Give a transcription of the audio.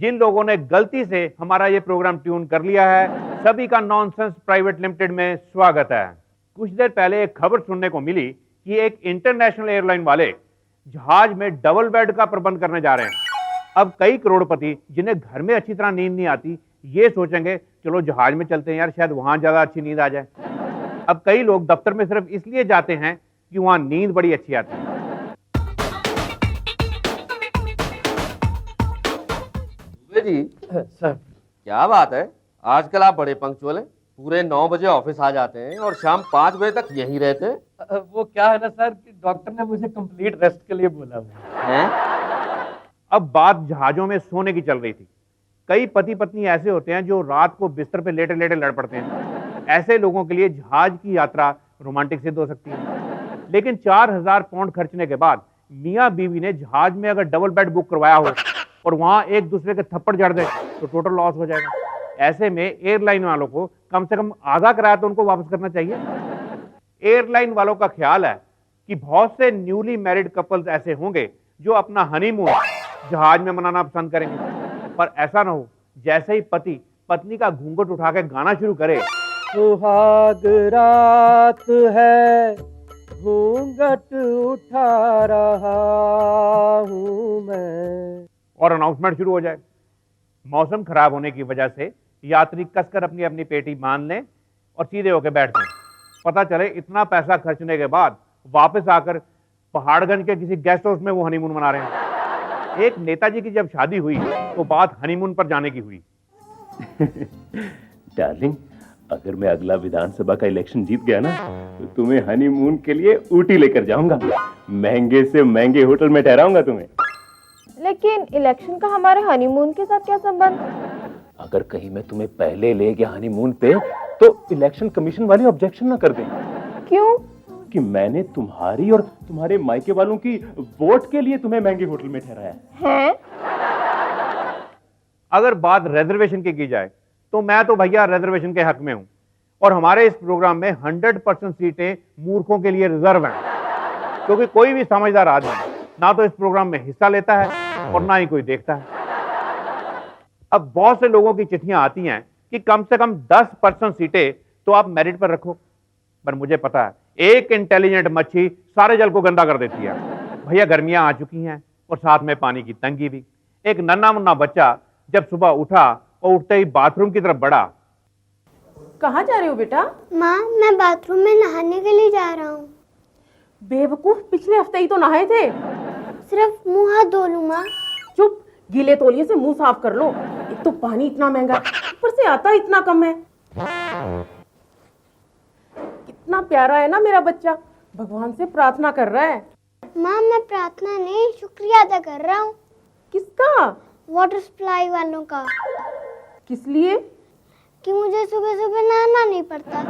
जिन लोगों ने गलती से हमारा ये प्रोग्राम ट्यून कर लिया है, सभी का नॉनसेंस प्राइवेट लिमिटेड में स्वागत है। कुछ देर पहले एक खबर सुनने को मिली कि एक इंटरनेशनल एयरलाइन वाले जहाज में डबल बेड का प्रबंध करने जा रहे हैं। अब कई करोड़पति जिन्हें घर में अच्छी तरह नींद नहीं आती, ये सोचेंगे चलो जहाज में चलते हैं यार, शायद वहां ज्यादा अच्छी नींद आ जाए। अब कई लोग दफ्तर में सिर्फ इसलिए जाते हैं कि वहां नींद बड़ी अच्छी आती है। जी सर, क्या बात है, आजकल आप बड़े पंक्चुअल हैं। पूरे 9 बजे ऑफिस आ जाते हैं और शाम 5 बजे तक यहीं रहते हैं। वो क्या है ना सर कि डॉक्टर ने मुझे कंप्लीट रेस्ट के लिए बोला हुआ हैं? अब बात जहाजों में सोने की चल रही थी। कई पति पत्नी ऐसे होते हैं जो रात को बिस्तर पे लेटे लेटे लड़ पड़ते हैं। ऐसे लोगों के लिए जहाज की यात्रा रोमांटिक सिद्ध हो सकती है। लेकिन 4000 पाउंड खर्चने के बाद मियाँ बीवी ने जहाज में अगर डबल बेड बुक करवाया हो और वहां एक दूसरे के थप्पड़ जड़ दे तो टोटल लॉस हो जाएगा। ऐसे में एयरलाइन वालों को कम से कम आधा किराया तो उनको वापस करना चाहिए। एयरलाइन वालों का ख्याल है कि बहुत से न्यूली मैरिड कपल्स ऐसे होंगे जो अपना हनीमून जहाज में मनाना पसंद करेंगे, पर ऐसा ना हो जैसे ही पति पत्नी का घूंघट उठा के गाना शुरू करे, सुहाग रात है घूंघट उठा रहा हूँ मैं, और अनाउंसमेंट शुरू हो जाए। मौसम खराब होने की वजह से यात्री कसकर अपनी अपनी पेटी बांध लें और सीधे होकर बैठ जाएं। पता चले इतना पैसा खर्चने के बाद वापस आकर पहाड़गंज के किसी गेस्ट हाउस में वो हनीमून मना रहे हैं। एक नेताजी की जब शादी हुई तो बात हनीमून पर जाने की हुई। डार्लिंग, अगर मैं अगला विधानसभा का इलेक्शन जीत गया ना तो तुम्हें हनीमून के लिए ऊटी लेकर जाऊंगा। महंगे से महंगे होटल में ठहराऊंगा तुम्हें। लेकिन इलेक्शन का हमारे हनीमून के साथ क्या संबंध? अगर कहीं मैं तुम्हें पहले ले गया हनीमून पे तो इलेक्शन कमीशन वाले ऑब्जेक्शन ना कर दें। क्यों? कि मैंने तुम्हारी और तुम्हारे मायके वालों की वोट के लिए तुम्हें महंगे होटल में ठहराया है। अगर बात रिजर्वेशन की जाए तो मैं तो भैया रिजर्वेशन के हक में हूं, और हमारे इस प्रोग्राम में 100% सीटें मूर्खों के लिए रिजर्व हैं, क्योंकि कोई भी समझदार आदमी ना तो इस प्रोग्राम में हिस्सा लेता है और ना ही कोई देखता है। अब बहुत से लोगों की चिट्ठियां आती हैं कि कम से कम 10% सीटें तो आप मेरिट पर रखो, पर मुझे पता है एक इंटेलिजेंट मच्छी सारे जल को गंदा कर देती है। भैया गर्मियां आ चुकी हैं और साथ में पानी की तंगी भी। एक नन्हा मुन्ना बच्चा जब सुबह उठा और उठते ही बाथरूम की तरफ बढ़ा। कहाँ जा रहे हो बेटा? माँ, मैं बाथरूम में नहाने के लिए जा रहा हूँ। बेवकूफ, पिछले हफ्ते ही तो नहाए थे। सिर्फ मुंह हाथ धो लूँ माँ। चुप, गीले तौलिए से मुंह साफ कर लो। एक तो पानी इतना महंगा, ऊपर से आता इतना कम है। कितना प्यारा है ना मेरा बच्चा, भगवान से प्रार्थना कर रहा है। माँ, मैं प्रार्थना नहीं, शुक्रिया अदा कर रहा हूँ। किसका? वाटर सप्लाई वालों का। किस लिए? कि मुझे सुबह सुबह नहाना नहीं पड़ता।